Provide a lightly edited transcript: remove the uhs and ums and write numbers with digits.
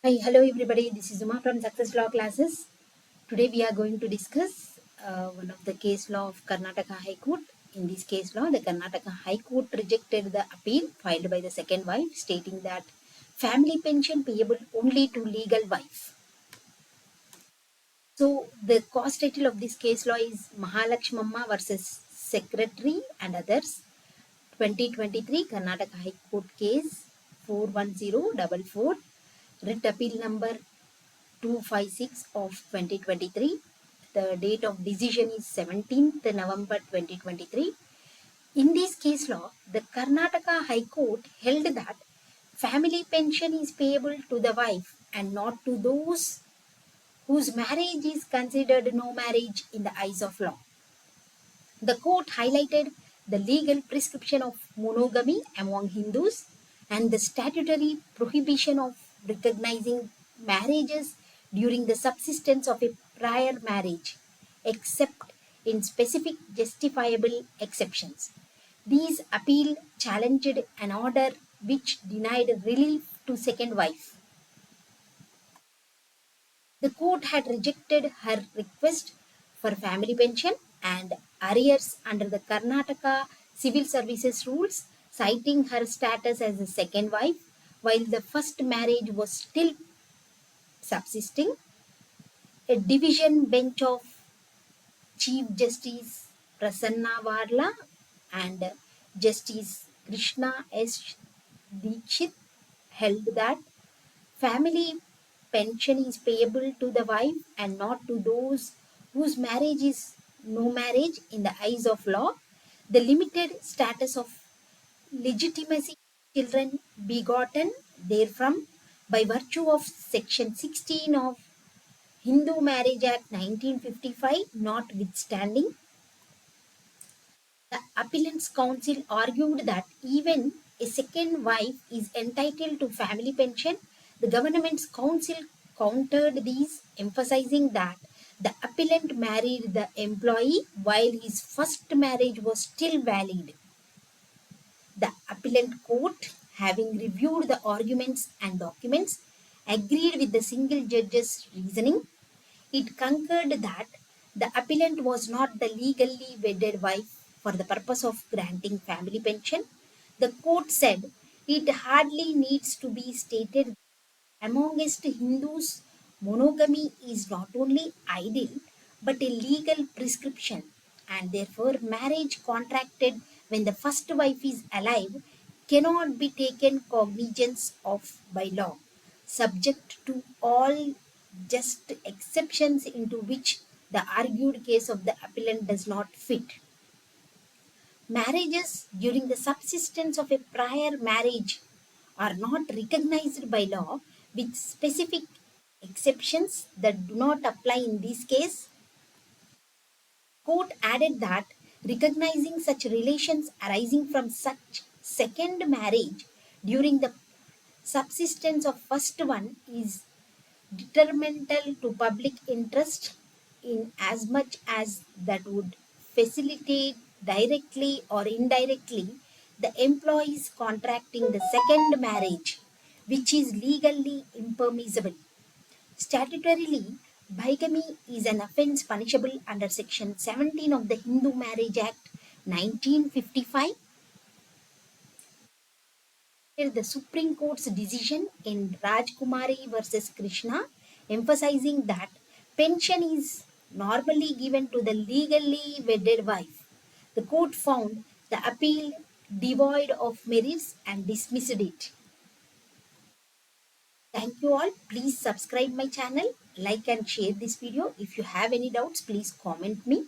Hi, hello everybody. This is Uma from Success Law Classes. Today we are going to discuss one of the case law of Karnataka High Court. In this case law, the Karnataka High Court rejected the appeal filed by the second wife, stating that family pension payable only to legal wife. So the cause title of this case law is Mahalakshmamma versus Secretary and others. 2023 Karnataka High Court case 41044. Writ appeal number 256 of 2023. The date of decision is 17th November 2023. In this case law, the Karnataka High Court held that family pension is payable to the wife and not to those whose marriage is considered no marriage in the eyes of law. The court highlighted the legal prescription of monogamy among Hindus and the statutory prohibition of recognizing marriages during the subsistence of a prior marriage, except in specific justifiable exceptions. These appeal challenged an order which denied relief to second wife. The court had rejected her request for family pension and arrears under the Karnataka Civil Services rules, citing her status as a second wife while the first marriage was still subsisting. A division bench of Chief Justice Prasanna Wadla and Justice Krishna S. Dikshit held that family pension is payable to the wife and not to those whose marriage is no marriage in the eyes of law. The limited status of legitimacy children begotten therefrom by virtue of section 16 of Hindu Marriage Act 1955 notwithstanding, the appellant's counsel argued that even a second wife is entitled to family pension. The government's counsel countered these, emphasizing that the appellant married the employee while his first marriage was still valid. The appellant court, having reviewed the arguments and documents, agreed with the single judge's reasoning. It concurred that the appellant was not the legally wedded wife for the purpose of granting family pension. The court said it hardly needs to be stated amongst Hindus, monogamy is not only ideal but a legal prescription, and therefore marriage contracted when the first wife is alive cannot be taken cognizance of by law, subject to all just exceptions into which the argued case of the appellant does not fit. Marriages during the subsistence of a prior marriage are not recognized by law, with specific exceptions that do not apply in this case. Court added that recognizing such relations arising from such second marriage during the subsistence of first one is detrimental to public interest in as much as that would facilitate directly or indirectly the employees contracting the second marriage, which is legally impermissible. Statutorily, bigamy is an offence punishable under Section 17 of the Hindu Marriage Act 1955. The Supreme Court's decision in Rajkumari versus Krishna, emphasizing that pension is normally given to the legally wedded wife. The court found the appeal devoid of merits and dismissed it. Thank you all. Please subscribe my channel, like and share this video. If you have any doubts, please comment me.